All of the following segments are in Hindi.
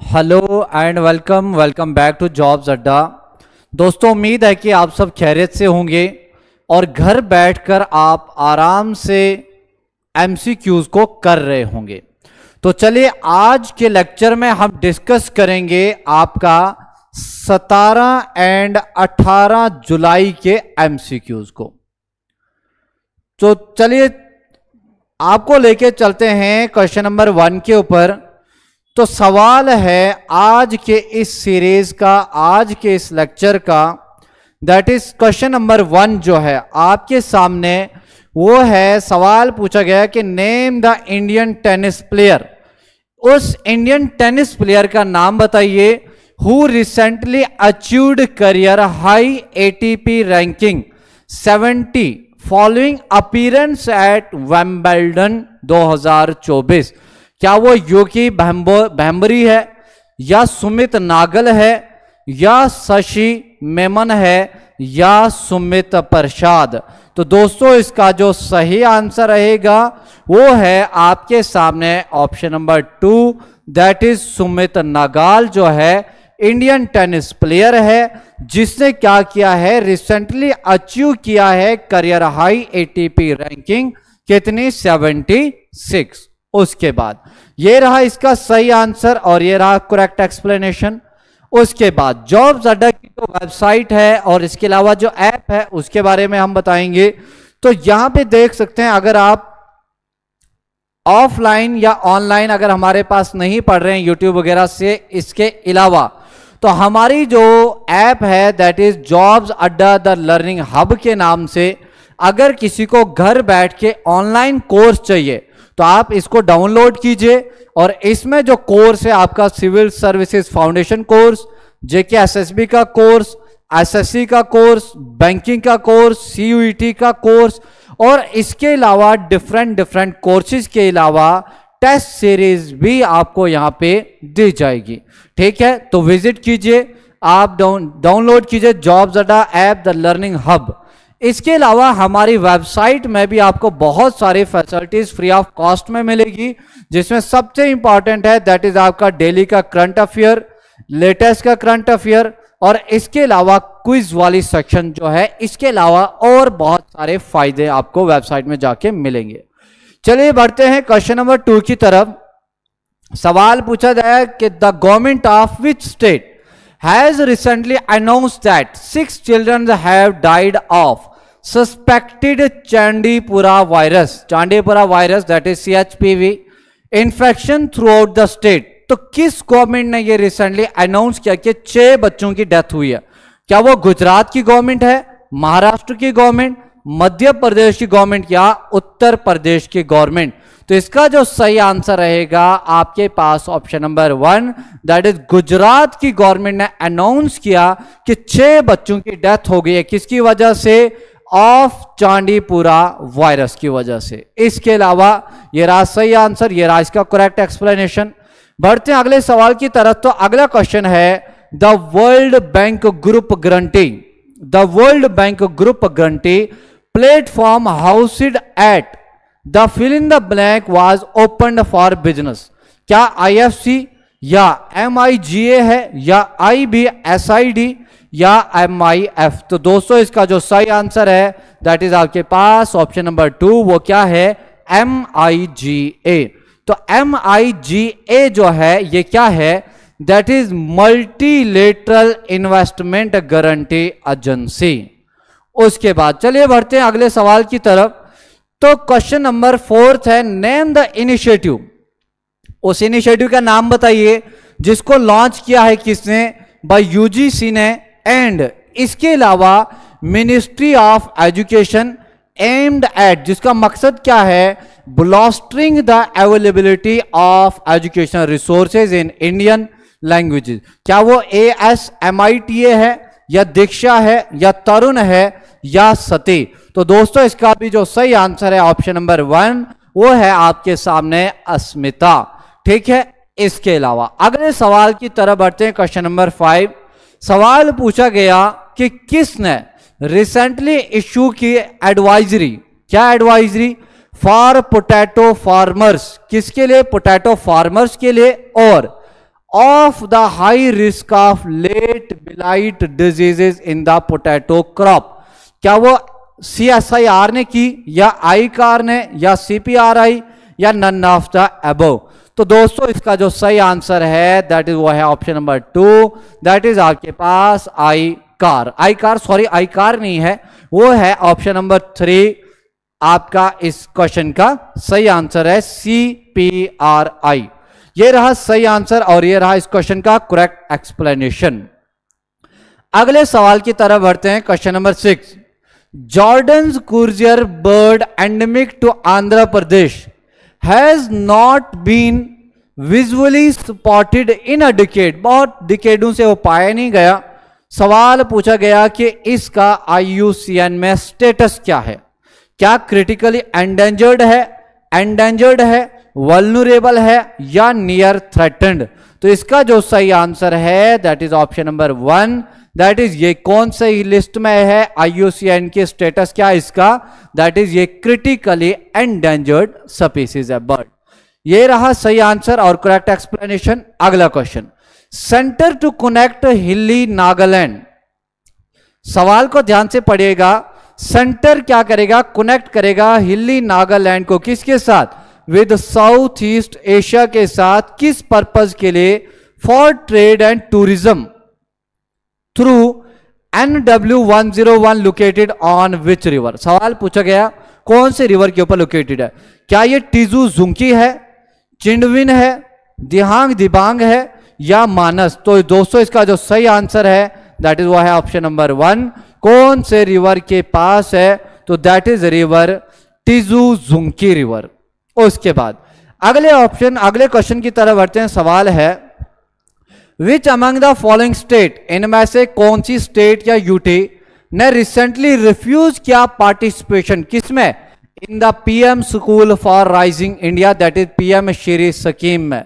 Hello and welcome back to Jobs Adda. दोस्तों, उम्मीद है कि आप सब खैरियत से होंगे और घर बैठकर आप आराम से एमसीक्यूज को कर रहे होंगे। तो चलिए आज के लेक्चर में हम डिस्कस करेंगे आपका 17 एंड 18 जुलाई के एमसीक्यूज को। तो चलिए आपको लेके चलते हैं क्वेश्चन नंबर 1 के ऊपर। तो सवाल है आज के इस सीरीज का, आज के इस लेक्चर का, दैट इज क्वेश्चन नंबर 1 जो है आपके सामने, वो है सवाल पूछा गया कि name the Indian tennis player. उस इंडियन टेनिस प्लेयर का नाम बताइए who recently achieved career high ATP ranking 70 following appearance at Wimbledon 2024। क्या वो यूकी भैम्बरी है, या सुमित नागल है, या शशि मेमन है, या सुमित प्रसाद? तो दोस्तों इसका जो सही आंसर रहेगा वो है आपके सामने option number 2, that is Sumit Nagal जो है इंडियन टेनिस प्लेयर है जिसने क्या किया है, रिसेंटली अचीव किया है करियर हाई एटीपी रैंकिंग कितनी, 76। उसके बाद ये रहा इसका सही आंसर और ये रहा करेक्ट एक्सप्लेनेशन। उसके बाद जॉब्स अड्डा की जो वेबसाइट है और इसके अलावा जो ऐप है उसके बारे में हम बताएंगे। तो यहां पे देख सकते हैं, अगर आप ऑफलाइन या ऑनलाइन अगर हमारे पास नहीं पढ़ रहे हैं यूट्यूब वगैरह से, इसके अलावा तो हमारी जो ऐप है दैट इज जॉब्स अड्डा द लर्निंग हब के नाम से, अगर किसी को घर बैठ के ऑनलाइन कोर्स चाहिए तो आप इसको डाउनलोड कीजिए। और इसमें जो कोर्स है आपका civil services foundation course, JK SSB का कोर्स, एसएससी का कोर्स, बैंकिंग का कोर्स, सीयूईटी का कोर्स, और इसके अलावा डिफरेंट कोर्सेज के अलावा टेस्ट सीरीज भी आपको यहां पे दी जाएगी। ठीक है, तो विजिट कीजिए, आप डाउनलोड कीजिए जॉब्स अड्डा ऐप द लर्निंग हब। इसके अलावा हमारी वेबसाइट में भी आपको बहुत सारी फैसिलिटीज फ्री ऑफ कॉस्ट में मिलेगी, जिसमें सबसे इंपॉर्टेंट है दैट इज आपका डेली का करंट अफेयर, लेटेस्ट का करंट अफेयर, और इसके अलावा क्विज वाली सेक्शन जो है, इसके अलावा और बहुत सारे फायदे आपको वेबसाइट में जाके मिलेंगे। चलिए बढ़ते हैं क्वेश्चन नंबर 2 की तरफ। सवाल पूछा गया कि the government of which state has recently announced that 6 children have died of suspected Chandipura virus that is CHPV infection throughout the state। तो किस गवर्नमेंट ने ये रिसेंटली अनाउंस किया कि 6 बच्चों की डेथ हुई है? क्या वो गुजरात की गवर्नमेंट है, महाराष्ट्र की गवर्नमेंट, मध्य प्रदेश की गवर्नमेंट, या उत्तर प्रदेश की गवर्नमेंट? तो इसका जो सही आंसर रहेगा आपके पास option number 1, that is Gujarat की गवर्नमेंट ने अनाउंस किया कि 6 बच्चों की डेथ हो गई है। किसकी वजह से? ऑफ चांदीपुरा वायरस की वजह से। इसके अलावा ये रहा सही आंसर, ये रहा इसका करेक्ट एक्सप्लेनेशन। बढ़ते हैं अगले सवाल की तरफ। तो अगला क्वेश्चन है the World Bank Group guarantee platform housed at the fill in the blank was opened for business. क्या IFC या MIGA है, या IBSID, या MIF? तो दोस्तों इसका जो सही आंसर है दैट इज आपके पास ऑप्शन नंबर 2, वो क्या है? MIGA। तो MIGA जो है ये क्या है? That is multilateral investment guarantee agency. उसके बाद चलिए बढ़ते हैं अगले सवाल की तरफ। तो क्वेश्चन नंबर 4 है नेम द इनिशिएटिव। उस इनिशिएटिव का नाम बताइए जिसको लॉन्च किया है किसने? बाय UGC ने, एंड इसके अलावा ministry of education aimed at, जिसका मकसद क्या है? Bolstering the availability of education resources in Indian languages. क्या वो ASMITA है, या दीक्षा है, या तरुण है, या सती? तो दोस्तों इसका भी जो सही आंसर है ऑप्शन नंबर 1, वो है आपके सामने अस्मिता। ठीक है, इसके अलावा अगले सवाल की तरफ बढ़ते हैं। Question number 5। सवाल पूछा गया कि किसने रिसेंटली इशू की एडवाइजरी, क्या एडवाइजरी? For potato farmers. किसके लिए? पोटैटो फार्मर्स के लिए। और of the high risk of late blight diseases in the potato crop? क्या वो CSIR ने की, या ICAR ने, या CPRI, या नन ऑफ द अबव? तो दोस्तों इसका जो सही आंसर है दैट इज वो है ऑप्शन नंबर 2, दैट इज आपके पास ICAR नहीं है, वो है ऑप्शन नंबर 3 आपका इस क्वेश्चन का सही आंसर है CPRI। ये रहा सही आंसर और ये रहा इस क्वेश्चन का करेक्ट एक्सप्लेनेशन। अगले सवाल की तरफ बढ़ते हैं, question number 6। Jerdon's courser bird endemic to Andhra Pradesh has not been visually spotted in a decade. बहुत डिकेडों से वो पाया नहीं गया। सवाल पूछा गया कि इसका IUCN में स्टेटस क्या है, क्या क्रिटिकली एंडेंजर्ड है, वल्नरेबल है, या नियर थ्रेटेंड? तो इसका जो सही आंसर है that is option number 1, that is ये कौन सी लिस्ट में है, IUCN के स्टेटस क्या है इसका, दैट इज ये क्रिटिकली एंडेंजर्ड स्पीसीज है बर्ड। ये रहा सही आंसर और करेक्ट एक्सप्लेनेशन। अगला क्वेश्चन, सेंटर टू कनेक्ट हिली नागालैंड। सवाल को ध्यान से पढ़िएगा, सेंटर क्या करेगा, कनेक्ट करेगा हिली नागालैंड को किसके साथ, विद साउथ ईस्ट एशिया के साथ, किस पर्पज के लिए, for trade and tourism, through NW101 located on which river. सवाल पूछा गया कौन से रिवर के ऊपर लोकेटेड है, क्या ये टीजू जुंकी है, चिंडविन है, दिहांग दिबांग है, या मानस? तो दोस्तों इसका जो सही आंसर है दैट इज वो है ऑप्शन नंबर 1, कौन से रिवर के पास है, तो दैट इज रिवर टीजू जुंकी रिवर। उसके बाद अगले क्वेश्चन की तरफ बढ़ते हैं। सवाल है, which among the following state, इनमें से कौन सी स्टेट या यूटी ने रिसेंटली रिफ्यूज किया पार्टिसिपेशन, किसमें, in the PM school for rising India, that is PM Shri scheme में।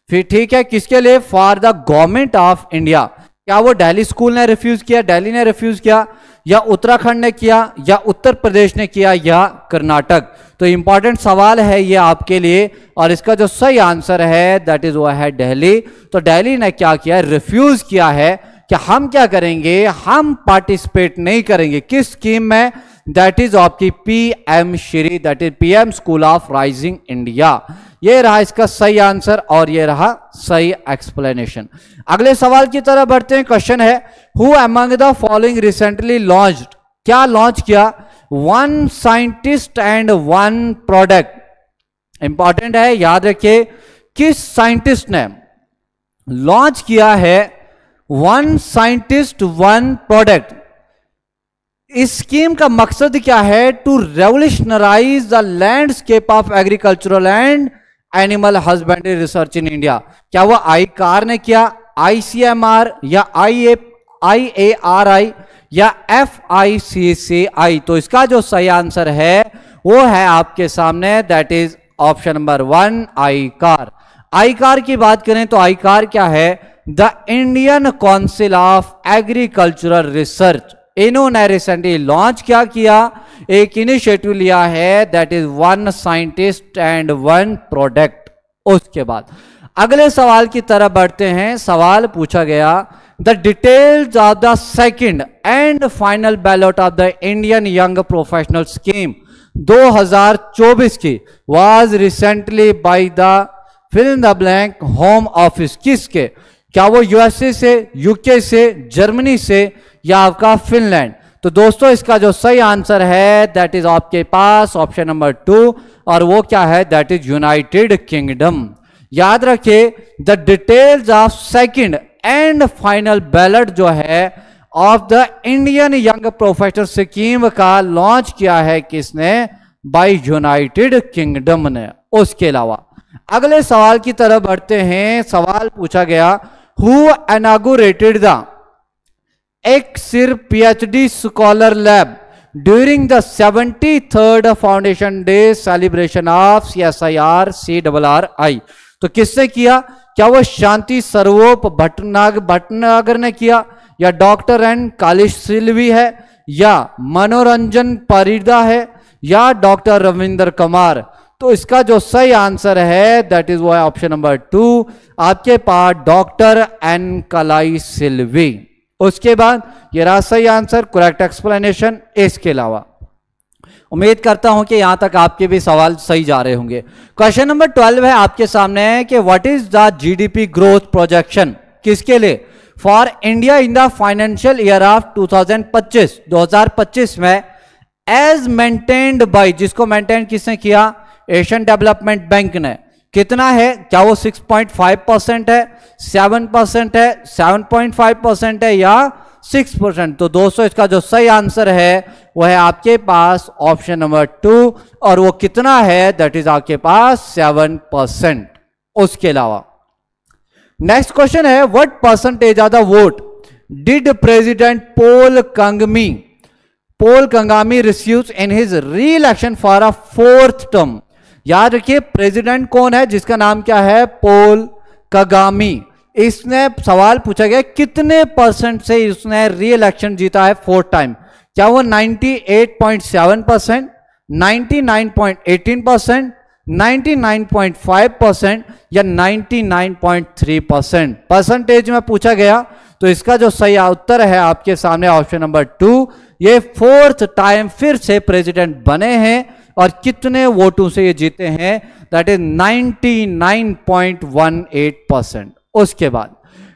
फिर ठीक है, किसके लिए, for the government of India. क्या वो दिल्ली स्कूल ने रिफ्यूज किया, दिल्ली ने रिफ्यूज किया, या उत्तराखंड ने किया, या उत्तर प्रदेश ने किया, या कर्नाटक? तो इंपॉर्टेंट सवाल है ये आपके लिए और इसका जो सही आंसर है दैट इज वो है दिल्ली। तो दिल्ली ने क्या किया, रिफ्यूज किया है कि हम क्या करेंगे, हम पार्टिसिपेट नहीं करेंगे किस स्कीम में, दैट इज आपकी PM Shri, that is PM school of rising India. ये रहा इसका सही आंसर और ये रहा सही एक्सप्लेनेशन। अगले सवाल की तरफ बढ़ते हैं। क्वेश्चन है, who among the following recently launched, क्या लॉन्च किया, 1 साइंटिस्ट एंड 1 प्रोडक्ट। इंपॉर्टेंट है, याद रखिए किस साइंटिस्ट ने लॉन्च किया है 1 साइंटिस्ट 1 प्रोडक्ट। इस स्कीम का मकसद क्या है, to revolutionise the landscape of agricultural and animal husbandry research in India. क्या वो ICAR ने किया, ICMR, या IARI, या FICCI? तो इसका जो सही आंसर है वो है आपके सामने, that is option number 1 ICAR। ICAR की बात करें तो ICAR क्या है, the Indian council of agricultural research. इन्होंने रिसेंटली लॉन्च क्या किया, एक इनिशिएटिव लिया है, that is 1 scientist and 1 product. उसके बाद अगले सवाल की तरफ बढ़ते हैं। सवाल पूछा गया, the details of the second and final ballot of the Indian young professional scheme 2024 की was recently by the fill in the blank home office. किसके, क्या वो USA से, UK से, जर्मनी से, या आपका फिनलैंड? तो दोस्तों इसका जो सही आंसर है दैट इज आपके पास ऑप्शन नंबर 2 और वो क्या है, दैट इज यूनाइटेड किंगडम। याद रखिए, the details of second and final ballot जो है of the Indian young professional scheme का लॉन्च किया है किसने, बाय यूनाइटेड किंगडम ने। उसके अलावा अगले सवाल की तरफ बढ़ते हैं। सवाल पूछा गया, who inaugurated the CSIR PhD scholar lab during the 73rd foundation day celebration of CSIR CRRI? तो किसने किया, क्या वो शांति स्वरूप भटनागर ने किया, या डॉक्टर N कालिश सिल्वी है, या मनोरंजन परिदा है, या डॉक्टर रविंद्र कुमार? तो इसका जो सही आंसर है दैट इज वो है ऑप्शन नंबर 2 आपके पास डॉक्टर एन कलाई सिल्वी। उसके बाद ये रहा सही आंसर, करेक्ट एक्सप्लेनेशन। इसके अलावा उम्मीद करता हूं कि यहां तक आपके भी सवाल सही जा रहे होंगे। क्वेश्चन नंबर 12 है आपके सामने है कि what is the GDP growth projection, किसके लिए, for India in the financial year of 2025 में एज मेंटेन्ड बाय, जिसको मेंटेन किसने किया, एशियन डेवलपमेंट बैंक ने, कितना है, क्या वो 6.5% है, 7% है, 7.5% है या 6%। तो दोस्तों इसका जो सही आंसर है वो है आपके पास ऑप्शन नंबर 2 और वो कितना है, दैट इज आपके पास 7%। उसके अलावा नेक्स्ट क्वेश्चन है what percentage of the vote did president Paul Kagame receives in his reelection for a 4th term. याद रखिए प्रेसिडेंट कौन है, जिसका नाम क्या है, पॉल कगामी। इसने सवाल पूछा गया कितने परसेंट से उसने री इलेक्शन जीता है 4th टाइम, क्या वो 98.7%, 99.18%, 99.5% या 99.3% परसेंटेज में पूछा गया। तो इसका जो सही उत्तर है आपके सामने ऑप्शन नंबर 2, ये 4th टाइम फिर से प्रेसिडेंट बने हैं और कितने वोटों से ये जीते हैं, दैट इज 99.18%। उसके बाद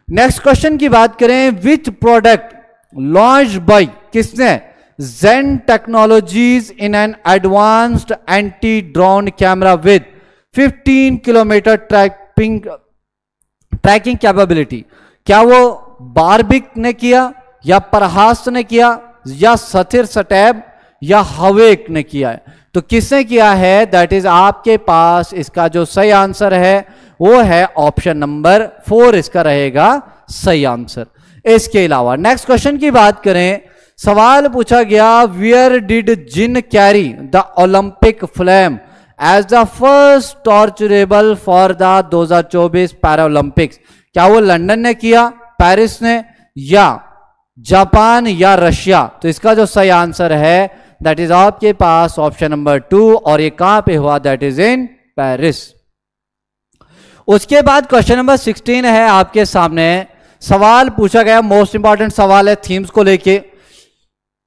नेक्स्ट क्वेश्चन की बात करें, विच प्रोडक्ट लॉन्च बाय किसने, Zen Technologies in an advanced anti drone camera with 15 kilometre tracking capability, क्या वो बारबिक ने किया या प्रहास ने किया या सथिर सटैब या हवेक ने किया है। तो किसने किया है, दैट इज आपके पास इसका जो सही आंसर है वो है ऑप्शन नंबर 4 इसका रहेगा सही आंसर। इसके अलावा नेक्स्ट क्वेश्चन की बात करें, सवाल पूछा गया where did Jin carry the Olympic flame as the first torchbearer for the 2024 para Olympics, क्या वो लंदन ने किया, पेरिस ने या जापान या रशिया। तो इसका जो सही आंसर है दैट इज आपके पास ऑप्शन नंबर 2 और ये कहां पे हुआ, दैट इज इन पेरिस। उसके बाद क्वेश्चन नंबर 16 है आपके सामने, सवाल पूछा गया मोस्ट इंपॉर्टेंट सवाल है थीम्स को लेके,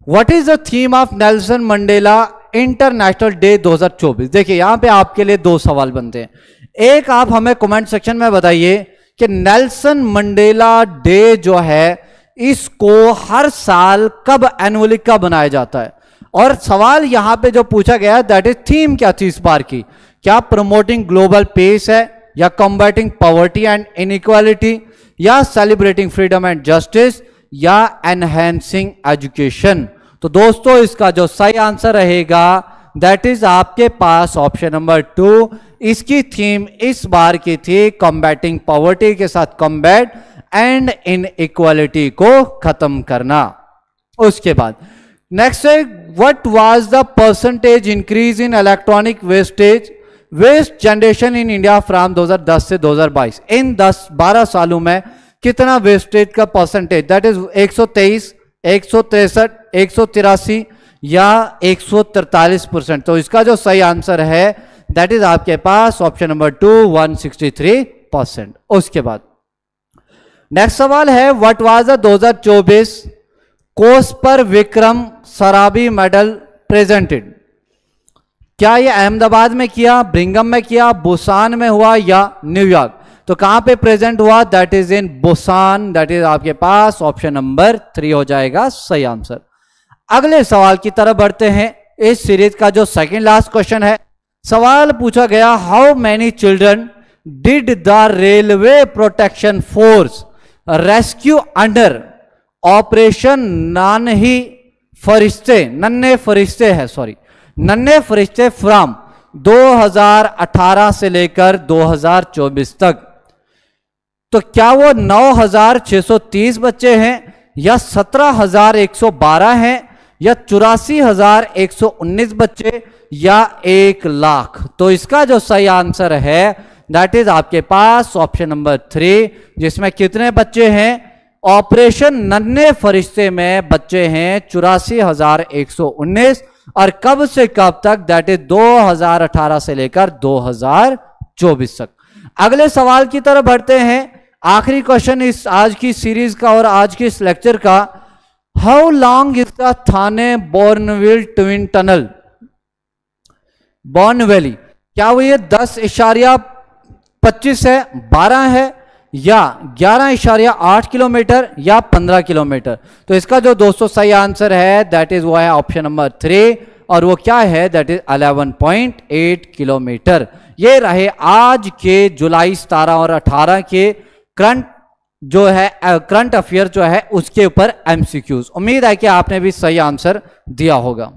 what is the theme of Nelson Mandela international day 2024। देखिए यहां पे आपके लिए 2 सवाल बनते हैं, एक आप हमें कमेंट सेक्शन में बताइए कि नेल्सन मंडेला डे जो है इसको हर साल कब एनुअली कब बनाया जाता है, और सवाल यहां पे जो पूछा गया दैट इज थीम क्या थी इस बार की, क्या प्रमोटिंग ग्लोबल पीस है या कॉम्बैटिंग पॉवर्टी एंड इनइक्वालिटी या सेलिब्रेटिंग फ्रीडम एंड जस्टिस या एनहेंसिंग एजुकेशन। तो दोस्तों इसका जो सही आंसर रहेगा दैट इज आपके पास ऑप्शन नंबर 2, इसकी थीम इस बार की थी कॉम्बैटिंग पॉवर्टी के साथ कॉम्बैट एंड इनइक्वालिटी को खत्म करना। उसके बाद नेक्स्ट है what was the percentage increase in electronic waste generation in India from 2010 से 2022, इन 10-12 सालों में कितना वेस्टेज का परसेंटेज, दैट इज 123, 163, 183 या 143%। तो इसका जो सही आंसर है दैट इज आपके पास ऑप्शन नंबर 2 163%। उसके बाद नेक्स्ट सवाल है व्हाट वाज द 2024 कोर्स पर विक्रम सराबी मेडल प्रेजेंटेड, क्या ये अहमदाबाद में किया, ब्रिंगम में किया, बुसान में हुआ या न्यूयॉर्क। तो कहां पे प्रेजेंट हुआ, that is in Busan, that is आपके पास ऑप्शन नंबर 3 हो जाएगा सही आंसर। अगले सवाल की तरफ बढ़ते हैं, इस सीरीज का जो सेकंड लास्ट क्वेश्चन है, सवाल पूछा गया how many children did the railway protection force rescue under operation नन्हे फरिश्ते फ्रॉम 2018 से लेकर 2024 तक। तो क्या वो 9,630 बच्चे हैं या 17,112 हैं या 84,119 बच्चे या 1 लाख। तो इसका जो सही आंसर है दैट इज आपके पास ऑप्शन नंबर 3, जिसमें कितने बच्चे हैं, ऑपरेशन नन्हे फरिश्ते में बच्चे हैं 84,119 और कब से कब तक, दैट इज 2018 से लेकर 2024 तक। अगले सवाल की तरफ बढ़ते हैं, आखिरी क्वेश्चन इस आज की सीरीज का और आज के इस लेक्चर का। How long is the Thane Borivali twin tunnel? Borivali, क्या वो ये 10.25 है, 12 है, या 11.8 किलोमीटर, या 15 किलोमीटर? तो इसका जो दोस्तों सही आंसर है दैट इज वो है ऑप्शन नंबर 3, और वो क्या है, दैट इज 11.8 किलोमीटर। ये रहे आज के जुलाई 17 और 18 के करंट अफेयर जो है उसके ऊपर एमसीक्यूज। उम्मीद है कि आपने भी सही आंसर दिया होगा।